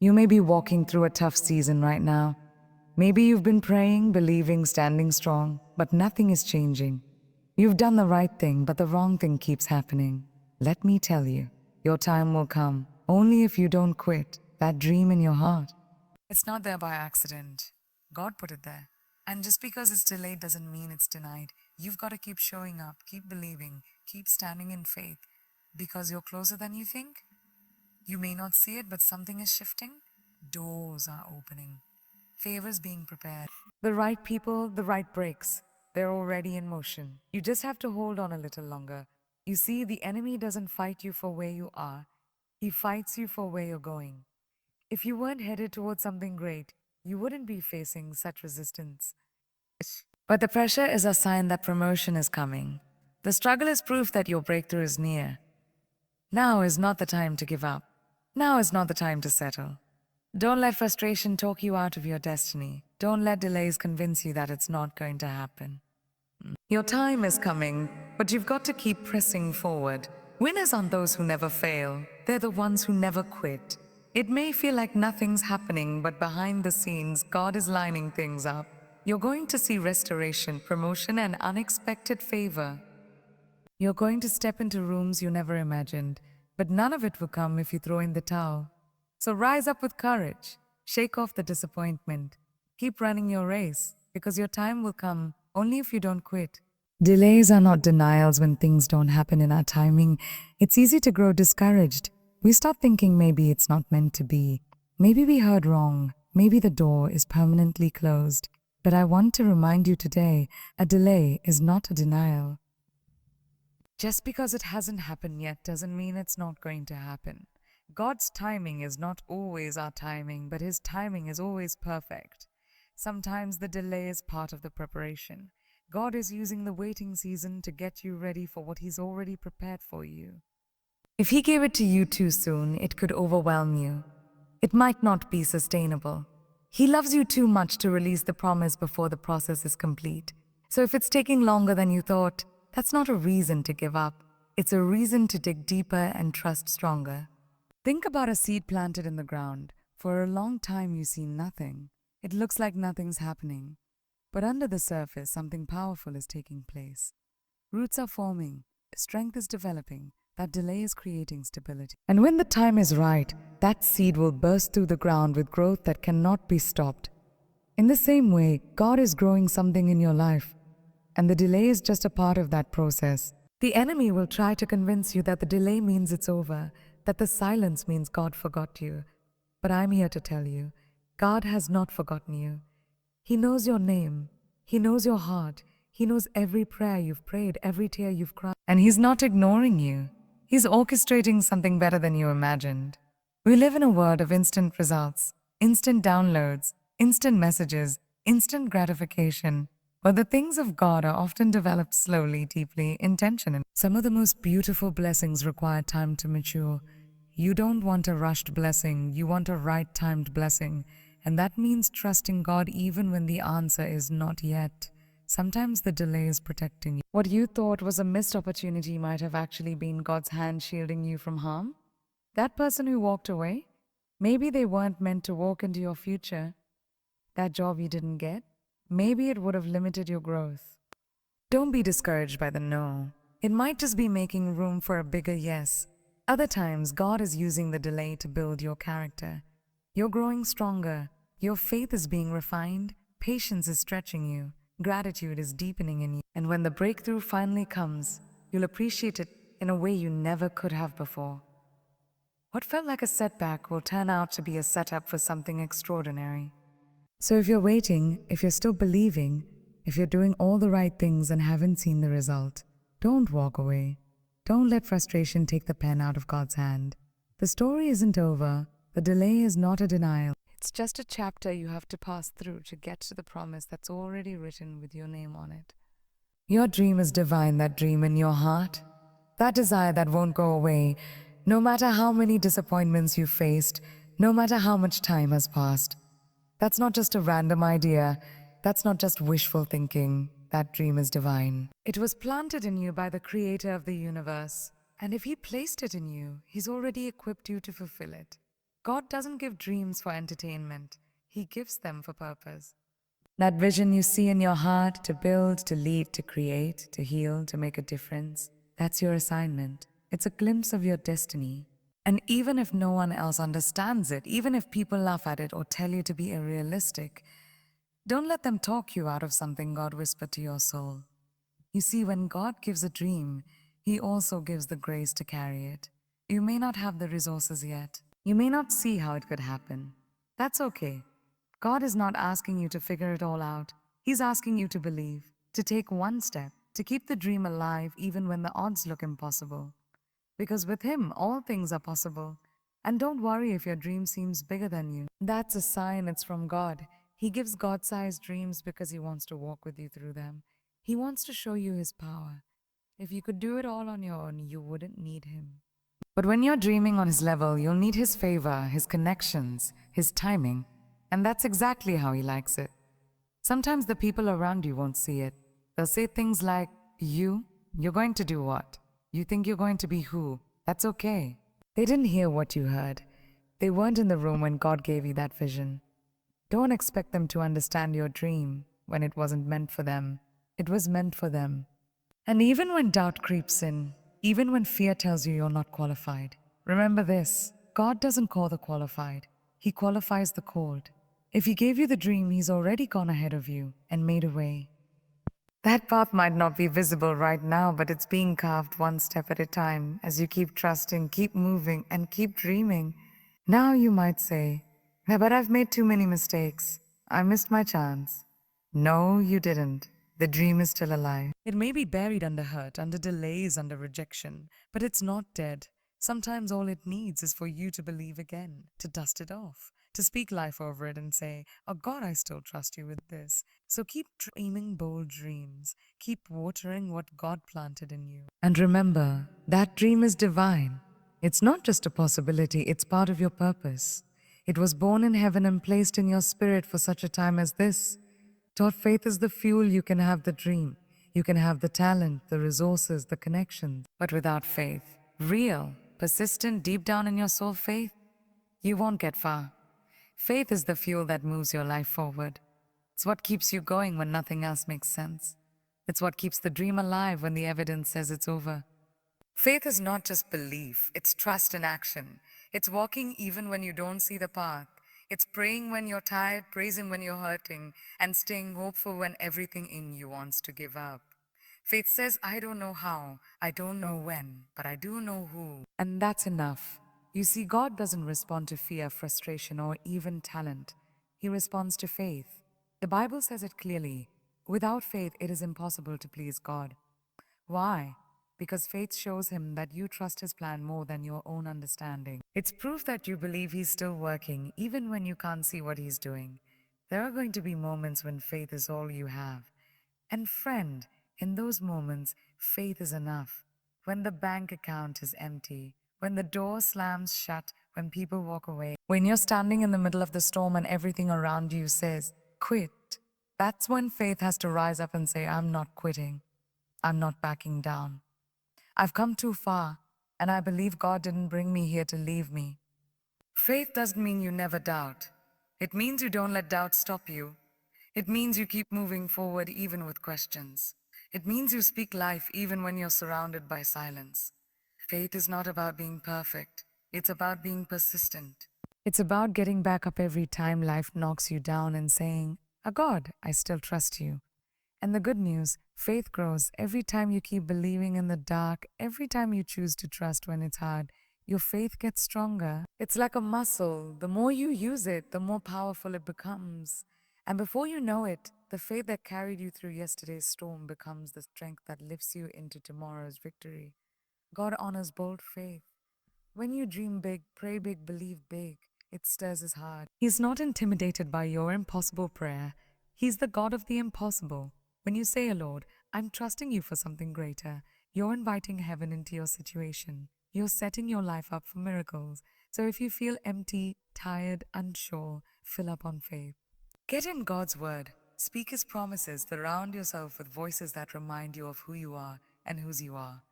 You may be walking through a tough season right now. Maybe you've been praying, believing, standing strong, but nothing is changing. You've done the right thing, but the wrong thing keeps happening. Let me tell you, your time will come, only if you don't quit that dream in your heart. It's not there by accident. God put it there. And just because it's delayed doesn't mean it's denied. You've got to keep showing up, keep believing, keep standing in faith. Because you're closer than you think. You may not see it, but something is shifting. Doors are opening. Favors being prepared. The right people, the right breaks. They're already in motion. You just have to hold on a little longer. You see, the enemy doesn't fight you for where you are. He fights you for where you're going. If you weren't headed towards something great, you wouldn't be facing such resistance. But the pressure is a sign that promotion is coming. The struggle is proof that your breakthrough is near. Now is not the time to give up. Now is not the time to settle. Don't let frustration talk you out of your destiny. Don't let delays convince you that it's not going to happen. Your time is coming, but you've got to keep pressing forward. Winners aren't those who never fail. They're the ones who never quit. It may feel like nothing's happening, but behind the scenes, God is lining things up. You're going to see restoration, promotion, and unexpected favor. You're going to step into rooms you never imagined, but none of it will come if you throw in the towel. So rise up with courage. Shake off the disappointment. Keep running your race, because your time will come only if you don't quit. Delays are not denials when things don't happen in our timing. It's easy to grow discouraged. We start thinking maybe it's not meant to be. Maybe we heard wrong. Maybe the door is permanently closed. But I want to remind you today, a delay is not a denial. Just because it hasn't happened yet doesn't mean it's not going to happen. God's timing is not always our timing, but His timing is always perfect. Sometimes the delay is part of the preparation. God is using the waiting season to get you ready for what He's already prepared for you. If He gave it to you too soon, it could overwhelm you. It might not be sustainable. He loves you too much to release the promise before the process is complete. So if it's taking longer than you thought, that's not a reason to give up. It's a reason to dig deeper and trust stronger. Think about a seed planted in the ground. For a long time you see nothing. It looks like nothing's happening. But under the surface, something powerful is taking place. Roots are forming. Strength is developing. That delay is creating stability. And when the time is right, that seed will burst through the ground with growth that cannot be stopped. In the same way, God is growing something in your life. And the delay is just a part of that process. The enemy will try to convince you that the delay means it's over, that the silence means God forgot you. But I'm here to tell you, God has not forgotten you. He knows your name. He knows your heart. He knows every prayer you've prayed, every tear you've cried. And He's not ignoring you. He's orchestrating something better than you imagined. We live in a world of instant results, instant downloads, instant messages, instant gratification. But the things of God are often developed slowly, deeply, intentionally. Some of the most beautiful blessings require time to mature. You don't want a rushed blessing, you want a right-timed blessing. And that means trusting God even when the answer is not yet. Sometimes the delay is protecting you. What you thought was a missed opportunity might have actually been God's hand shielding you from harm. That person who walked away, maybe they weren't meant to walk into your future. That job you didn't get, maybe it would have limited your growth. Don't be discouraged by the no. It might just be making room for a bigger yes. Other times, God is using the delay to build your character. You're growing stronger. Your faith is being refined. Patience is stretching you. Gratitude is deepening in you. And when the breakthrough finally comes, you'll appreciate it in a way you never could have before. What felt like a setback will turn out to be a setup for something extraordinary. So if you're waiting, if you're still believing, if you're doing all the right things and haven't seen the result, don't walk away. Don't let frustration take the pen out of God's hand. The story isn't over. The delay is not a denial. It's just a chapter you have to pass through to get to the promise that's already written with your name on it. Your dream is divine, that dream in your heart. That desire that won't go away, no matter how many disappointments you've faced, no matter how much time has passed. That's not just a random idea. That's not just wishful thinking. That dream is divine. It was planted in you by the Creator of the universe. And if He placed it in you, He's already equipped you to fulfill it. God doesn't give dreams for entertainment, He gives them for purpose. That vision you see in your heart to build, to lead, to create, to heal, to make a difference, that's your assignment. It's a glimpse of your destiny. And even if no one else understands it, even if people laugh at it or tell you to be unrealistic, don't let them talk you out of something God whispered to your soul. You see, when God gives a dream, He also gives the grace to carry it. You may not have the resources yet. You may not see how it could happen. That's okay. God is not asking you to figure it all out. He's asking you to believe, to take one step, to keep the dream alive even when the odds look impossible. Because with Him, all things are possible. And don't worry if your dream seems bigger than you. That's a sign it's from God. He gives God sized dreams because He wants to walk with you through them. He wants to show you His power. If you could do it all on your own, you wouldn't need Him. But when you're dreaming on His level, you'll need His favor, His connections, His timing. And that's exactly how He likes it. Sometimes the people around you won't see it. They'll say things like, you're going to do what? You think you're going to be who? That's okay. They didn't hear what you heard. They weren't in the room when God gave you that vision. Don't expect them to understand your dream when it wasn't meant for them. It was meant for them. And even when doubt creeps in, even when fear tells you you're not qualified, remember this: God doesn't call the qualified, He qualifies the called. If He gave you the dream, He's already gone ahead of you and made a way. That path might not be visible right now, but it's being carved one step at a time as you keep trusting, keep moving, and keep dreaming. Now you might say, "Yeah, but I've made too many mistakes. I missed my chance." No, you didn't. The dream is still alive. It may be buried under hurt, under delays, under rejection, but it's not dead. Sometimes all it needs is for you to believe again, to dust it off, to speak life over it and say, "Oh God, I still trust you with this." So keep dreaming bold dreams. Keep watering what God planted in you. And remember, that dream is divine. It's not just a possibility, it's part of your purpose. It was born in heaven and placed in your spirit for such a time as this. Taught faith is the fuel. You can have the dream. You can have the talent, the resources, the connections. But without faith, real, persistent, deep down in your soul faith, you won't get far. Faith is the fuel that moves your life forward. It's what keeps you going when nothing else makes sense. It's what keeps the dream alive when the evidence says it's over. Faith is not just belief, it's trust in action. It's walking even when you don't see the path. It's praying when you're tired, praising when you're hurting, and staying hopeful when everything in you wants to give up. Faith says, "I don't know how, I don't know when, but I do know who." And that's enough. You see, God doesn't respond to fear, frustration, or even talent. He responds to faith. The Bible says it clearly: without faith, it is impossible to please God. Why? Because faith shows Him that you trust His plan more than your own understanding. It's proof that you believe He's still working, even when you can't see what He's doing. There are going to be moments when faith is all you have. And friend, in those moments, faith is enough. When the bank account is empty, when the door slams shut, when people walk away, when you're standing in the middle of the storm and everything around you says, "Quit," that's when faith has to rise up and say, "I'm not quitting. I'm not backing down. I've come too far, and I believe God didn't bring me here to leave me." Faith doesn't mean you never doubt. It means you don't let doubt stop you. It means you keep moving forward even with questions. It means you speak life even when you're surrounded by silence. Faith is not about being perfect. It's about being persistent. It's about getting back up every time life knocks you down and saying, God, I still trust you." And the good news, faith grows every time you keep believing in the dark, every time you choose to trust when it's hard. Your faith gets stronger. It's like a muscle. The more you use it, the more powerful it becomes. And before you know it, the faith that carried you through yesterday's storm becomes the strength that lifts you into tomorrow's victory. God honors bold faith. When you dream big, pray big, believe big, it stirs His heart. He's not intimidated by your impossible prayer. He's the God of the impossible. When you say, "Lord, I'm trusting you for something greater," you're inviting heaven into your situation. You're setting your life up for miracles. So if you feel empty, tired, unsure, fill up on faith. Get in God's word. Speak His promises. Surround yourself with voices that remind you of who you are and whose you are.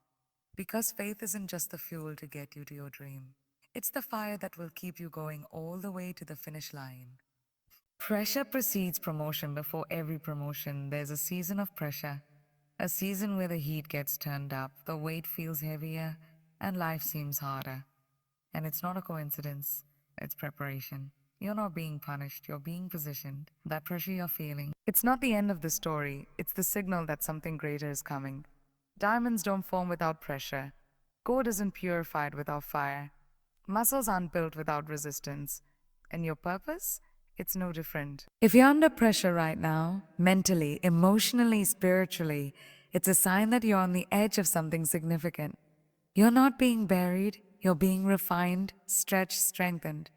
Because faith isn't just the fuel to get you to your dream. It's the fire that will keep you going all the way to the finish line. Pressure precedes promotion. Before every promotion, there's a season of pressure. A season where the heat gets turned up, the weight feels heavier, and life seems harder. And it's not a coincidence, it's preparation. You're not being punished, you're being positioned. That pressure you're feeling, it's not the end of the story, it's the signal that something greater is coming. Diamonds don't form without pressure. Gold isn't purified without fire. Muscles aren't built without resistance. And your purpose? It's no different. If you're under pressure right now, mentally, emotionally, spiritually, it's a sign that you're on the edge of something significant. You're not being buried, you're being refined, stretched, strengthened.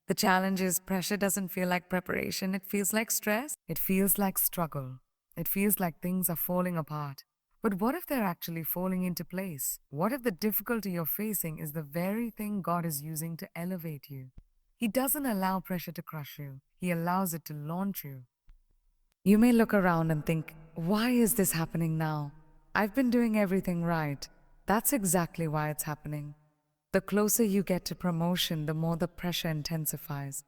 The challenge is pressure doesn't feel like preparation, it feels like stress, it feels like struggle, it feels like things are falling apart. But what if they're actually falling into place? What if the difficulty you're facing is the very thing God is using to elevate you? He doesn't allow pressure to crush you, He allows it to launch you. You may look around and think, why is this happening now? I've been doing everything right. That's exactly why it's happening. The closer you get to promotion, the more the pressure intensifies.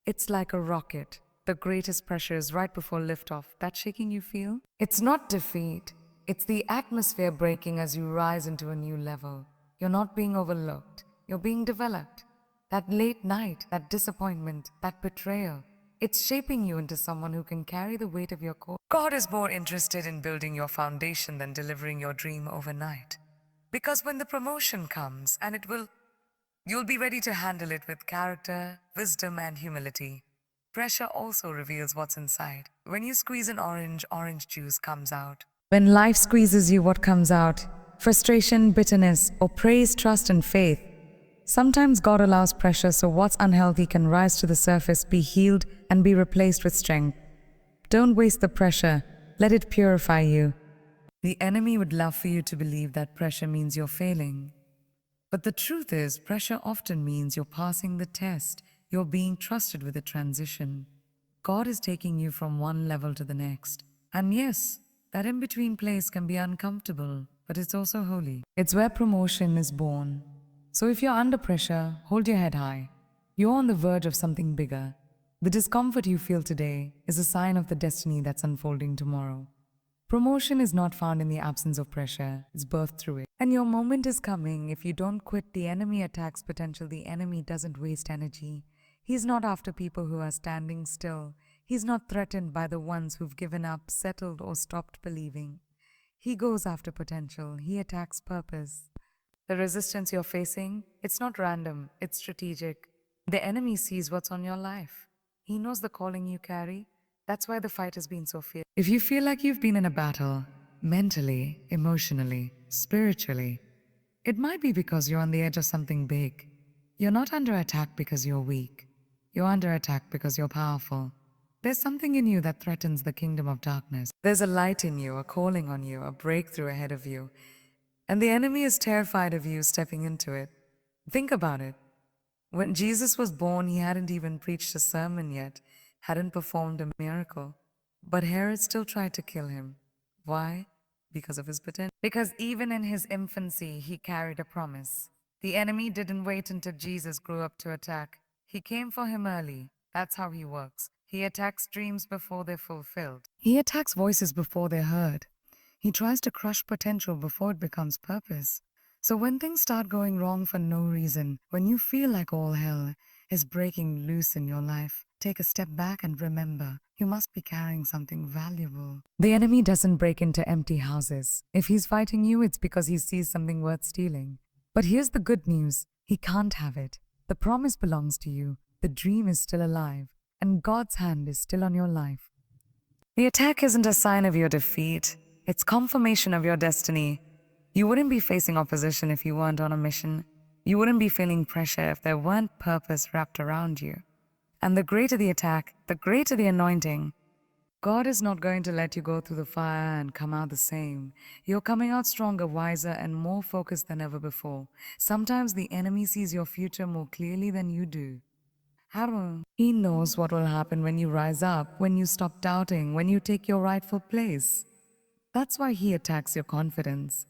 It's like a rocket. The greatest pressure is right before liftoff. That shaking you feel? It's not defeat. It's the atmosphere breaking as you rise into a new level. You're not being overlooked. You're being developed. That late night, that disappointment, that betrayal, it's shaping you into someone who can carry the weight of your core. God is more interested in building your foundation than delivering your dream overnight. Because when the promotion comes, and it will, you'll be ready to handle it with character, wisdom, and humility. Pressure also reveals what's inside. When you squeeze an orange, orange juice comes out. When life squeezes you, what comes out? Frustration, bitterness, or praise, trust, and faith. Sometimes God allows pressure so what's unhealthy can rise to the surface, be healed, and be replaced with strength. Don't waste the pressure. Let it purify you. The enemy would love for you to believe that pressure means you're failing. But the truth is, pressure often means you're passing the test. You're being trusted with a transition. God is taking you from one level to the next. And yes, that in-between place can be uncomfortable, but it's also holy. It's where promotion is born. So if you're under pressure, hold your head high. You're on the verge of something bigger. The discomfort you feel today is a sign of the destiny that's unfolding tomorrow. Promotion is not found in the absence of pressure, it's birthed through it. And your moment is coming. If you don't quit, the enemy attacks potential. The enemy doesn't waste energy. He's not after people who are standing still. He's not threatened by the ones who've given up, settled, or stopped believing. He goes after potential. He attacks purpose. The resistance you're facing, it's not random, it's strategic. The enemy sees what's on your life. He knows the calling you carry. That's why the fight has been so fierce. If you feel like you've been in a battle, mentally, emotionally, spiritually, it might be because you're on the edge of something big. You're not under attack because you're weak. You're under attack because you're powerful. There's something in you that threatens the kingdom of darkness. There's a light in you, a calling on you, a breakthrough ahead of you. And the enemy is terrified of you stepping into it. Think about it. When Jesus was born, he hadn't even preached a sermon yet, hadn't performed a miracle. But Herod still tried to kill him. Why? Because of his potential. Because even in his infancy, he carried a promise. The enemy didn't wait until Jesus grew up to attack. He came for him early. That's how he works. He attacks dreams before they're fulfilled. He attacks voices before they're heard. He tries to crush potential before it becomes purpose. So when things start going wrong for no reason, when you feel like all hell is breaking loose in your life, take a step back and remember, you must be carrying something valuable. The enemy doesn't break into empty houses. If he's fighting you, it's because he sees something worth stealing. But here's the good news. He can't have it. The promise belongs to you. The dream is still alive. And God's hand is still on your life. The attack isn't a sign of your defeat. It's confirmation of your destiny. You wouldn't be facing opposition if you weren't on a mission. You wouldn't be feeling pressure if there weren't purpose wrapped around you. And the greater the attack, the greater the anointing. God is not going to let you go through the fire and come out the same. You're coming out stronger, wiser, and more focused than ever before. Sometimes the enemy sees your future more clearly than you do. He knows what will happen when you rise up, when you stop doubting, when you take your rightful place. That's why he attacks your confidence.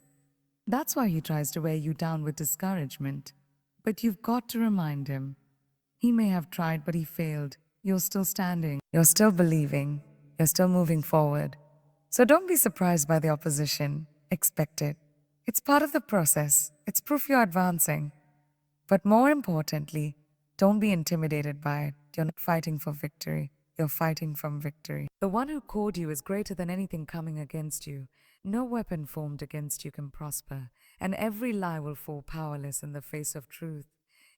That's why he tries to wear you down with discouragement. But you've got to remind him. He may have tried, but he failed. You're still standing. You're still believing. You're still moving forward. So don't be surprised by the opposition. Expect it. It's part of the process. It's proof you're advancing. But more importantly, don't be intimidated by it. You're not fighting for victory. You're fighting from victory. The one who called you is greater than anything coming against you. No weapon formed against you can prosper, and every lie will fall powerless in the face of truth.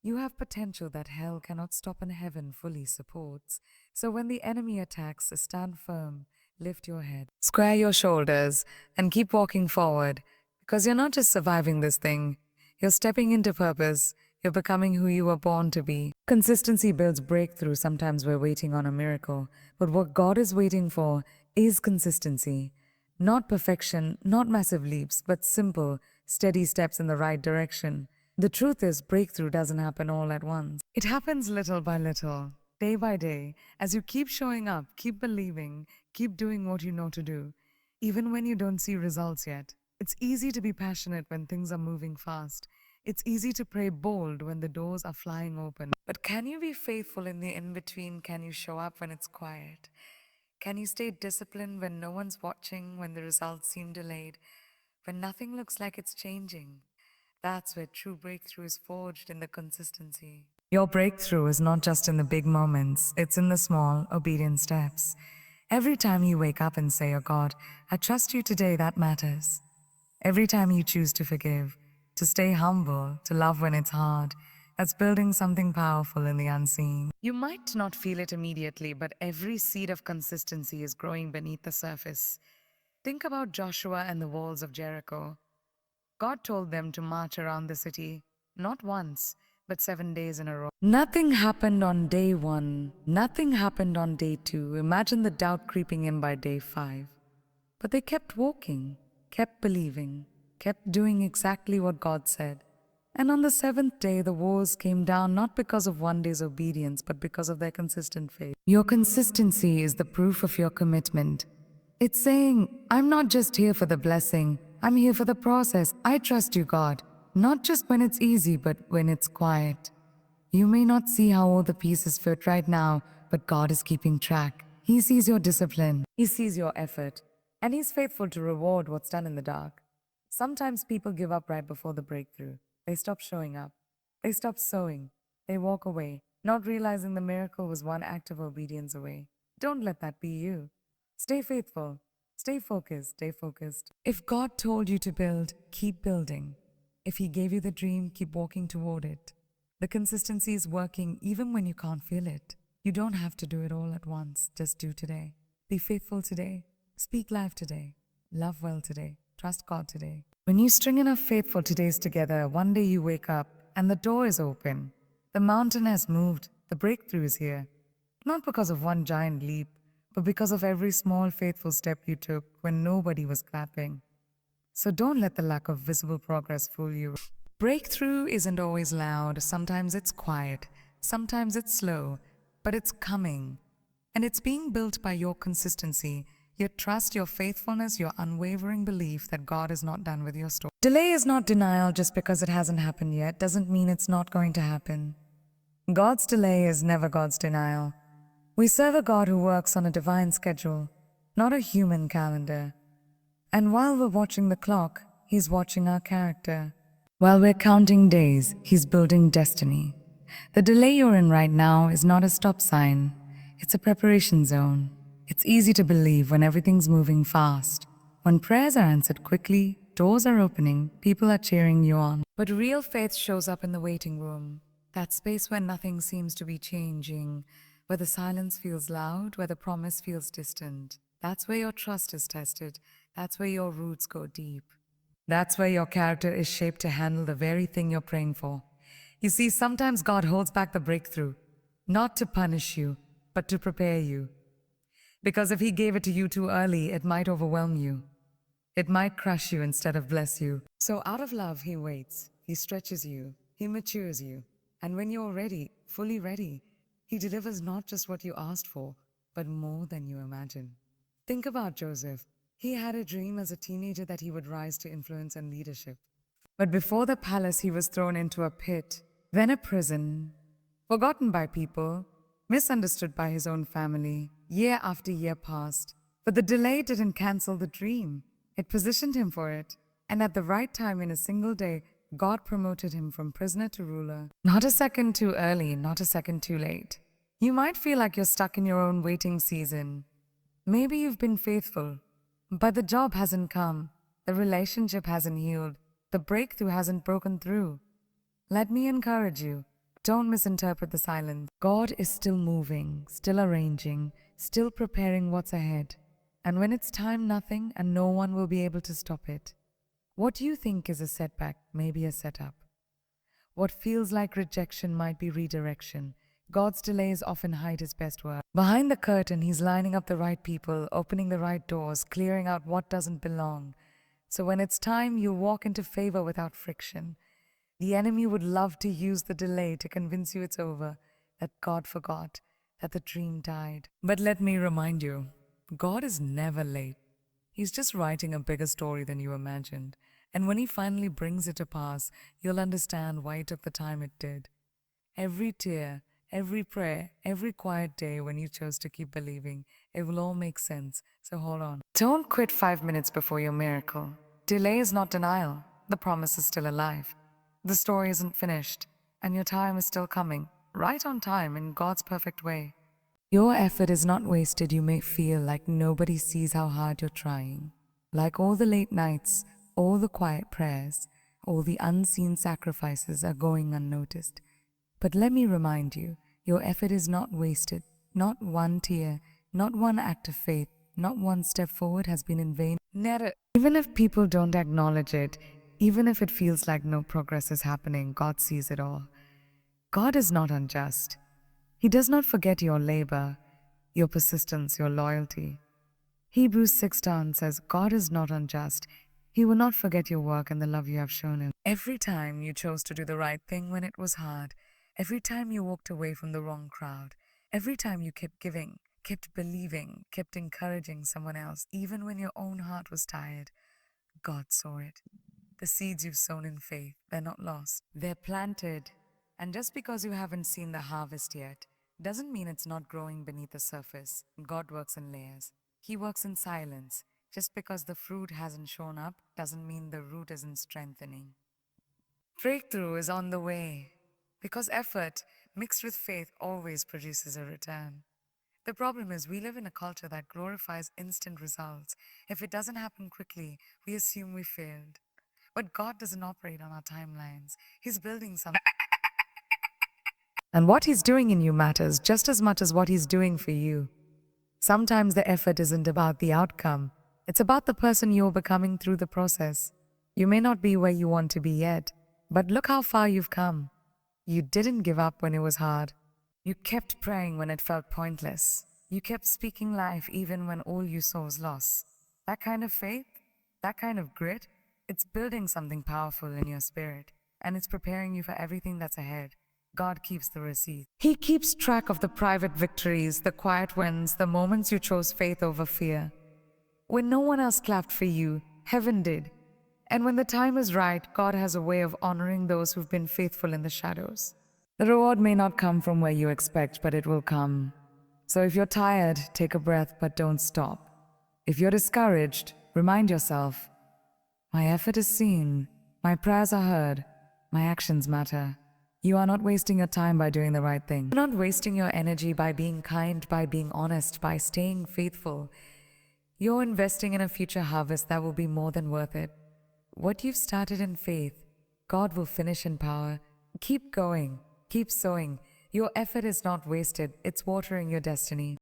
You have potential that hell cannot stop and heaven fully supports. So when the enemy attacks, stand firm, lift your head, square your shoulders, and keep walking forward. Because you're not just surviving this thing, you're stepping into purpose. You're becoming who you were born to be. Consistency builds breakthrough. Sometimes we're waiting on a miracle, but what God is waiting for is consistency. Not perfection, not massive leaps, but simple, steady steps in the right direction. The truth is, breakthrough doesn't happen all at once. It happens little by little, day by day, as you keep showing up, keep believing, keep doing what you know to do, even when you don't see results yet. It's easy to be passionate when things are moving fast. It's easy to pray bold when the doors are flying open. But can you be faithful in the in-between? Can you show up when it's quiet? Can you stay disciplined when no one's watching, when the results seem delayed, when nothing looks like it's changing? That's where true breakthrough is forged, in the consistency. Your breakthrough is not just in the big moments, it's in the small, obedient steps. Every time you wake up and say, "Oh God, I trust you today," that matters. Every time you choose to forgive, to stay humble, to love when it's hard, that's building something powerful in the unseen. You might not feel it immediately, but every seed of consistency is growing beneath the surface. Think about Joshua and the walls of Jericho. God told them to march around the city, not once, but 7 days in a row. Nothing happened on day 1. Nothing happened on day 2. Imagine the doubt creeping in by day 5. But they kept walking, kept believing, kept doing exactly what God said. And on the 7th day, the walls came down, not because of one day's obedience, but because of their consistent faith. Your consistency is the proof of your commitment. It's saying, "I'm not just here for the blessing, I'm here for the process. I trust you, God, not just when it's easy, but when it's quiet." You may not see how all the pieces fit right now, but God is keeping track. He sees your discipline, He sees your effort, and He's faithful to reward what's done in the dark. Sometimes people give up right before the breakthrough. They stop showing up. They stop sowing. They walk away, not realizing the miracle was one act of obedience away. Don't let that be you. Stay faithful. Stay focused. Stay focused. If God told you to build, keep building. If He gave you the dream, keep walking toward it. The consistency is working even when you can't feel it. You don't have to do it all at once. Just do today. Be faithful today. Speak life today. Love well today. Trust God today. When you string enough faithful todays together, one day you wake up and the door is open. The mountain has moved. The breakthrough is here. Not because of one giant leap, but because of every small faithful step you took when nobody was clapping. So don't let the lack of visible progress fool you. Breakthrough isn't always loud. Sometimes it's quiet. Sometimes it's slow. But it's coming. And it's being built by your consistency, your trust, your faithfulness, your unwavering belief that God is not done with your story. Delay is not denial. Just because it hasn't happened yet doesn't mean it's not going to happen. God's delay is never God's denial. We serve a God who works on a divine schedule, not a human calendar. And while we're watching the clock, He's watching our character. While we're counting days, He's building destiny. The delay you're in right now is not a stop sign. It's a preparation zone. It's easy to believe when everything's moving fast. When prayers are answered quickly, doors are opening, people are cheering you on. But real faith shows up in the waiting room. That space where nothing seems to be changing, where the silence feels loud, where the promise feels distant. That's where your trust is tested. That's where your roots go deep. That's where your character is shaped to handle the very thing you're praying for. You see, sometimes God holds back the breakthrough, not to punish you, but to prepare you. Because if He gave it to you too early, it might overwhelm you. It might crush you instead of bless you. So out of love, He waits. He stretches you. He matures you. And when you're ready, fully ready, He delivers not just what you asked for, but more than you imagine. Think about Joseph. He had a dream as a teenager that he would rise to influence and leadership. But before the palace, he was thrown into a pit. then a prison, forgotten by people, misunderstood by his own family. Year after year passed, but the delay didn't cancel the dream. It positioned him for it. And at the right time, in a single day, God promoted him from prisoner to ruler. Not a second too early, not a second too late. You might feel like you're stuck in your own waiting season. Maybe you've been faithful, but the job hasn't come. The relationship hasn't healed. The breakthrough hasn't broken through. Let me encourage you. Don't misinterpret the silence. God is still moving, still arranging, still preparing what's ahead. And when it's time, nothing and no one will be able to stop it. What you think is a setback may be a setup. What feels like rejection might be redirection. God's delays often hide his best work. Behind the curtain, he's lining up the right people, opening the right doors, clearing out what doesn't belong. So when it's time, you walk into favor without friction. The enemy would love to use the delay to convince you it's over, that God forgot, that the dream died. But let me remind you, God is never late. He's just writing a bigger story than you imagined. And when he finally brings it to pass, you'll understand why it took the time it did. Every tear, every prayer, every quiet day when you chose to keep believing, it will all make sense. So hold on. Don't quit 5 minutes before your miracle. Delay is not denial. The promise is still alive. The story isn't finished, and your time is still coming, right on time in God's perfect way. Your effort is not wasted. You may feel like nobody sees how hard you're trying. Like all the late nights, all the quiet prayers, all the unseen sacrifices are going unnoticed. But let me remind you, your effort is not wasted. Not one tear, not one act of faith, not one step forward has been in vain. Never. Even if people don't acknowledge it, even if it feels like no progress is happening, God sees it all. God is not unjust. He does not forget your labor, your persistence, your loyalty. Hebrews 6:10 says, God is not unjust. He will not forget your work and the love you have shown him. Every time you chose to do the right thing when it was hard, every time you walked away from the wrong crowd, every time you kept giving, kept believing, kept encouraging someone else, even when your own heart was tired, God saw it. The seeds you've sown in faith, they're not lost. They're planted. And just because you haven't seen the harvest yet, doesn't mean it's not growing beneath the surface. God works in layers. He works in silence. Just because the fruit hasn't shown up, doesn't mean the root isn't strengthening. Breakthrough is on the way, because effort mixed with faith always produces a return. The problem is we live in a culture that glorifies instant results. If it doesn't happen quickly, we assume we failed. But God doesn't operate on our timelines. He's building something. And what he's doing in you matters just as much as what he's doing for you. Sometimes the effort isn't about the outcome. It's about the person you're becoming through the process. You may not be where you want to be yet, but look how far you've come. You didn't give up when it was hard. You kept praying when it felt pointless. You kept speaking life even when all you saw was loss. That kind of faith, that kind of grit, it's building something powerful in your spirit, and it's preparing you for everything that's ahead. God keeps the receipt. He keeps track of the private victories, the quiet wins, the moments you chose faith over fear. When no one else clapped for you, heaven did. And when the time is right, God has a way of honoring those who've been faithful in the shadows. The reward may not come from where you expect, but it will come. So if you're tired, take a breath, but don't stop. If you're discouraged, remind yourself, my effort is seen, my prayers are heard, my actions matter. You are not wasting your time by doing the right thing. You're not wasting your energy by being kind, by being honest, by staying faithful. You're investing in a future harvest that will be more than worth it. What you've started in faith, God will finish in power. Keep going, keep sowing. Your effort is not wasted, it's watering your destiny.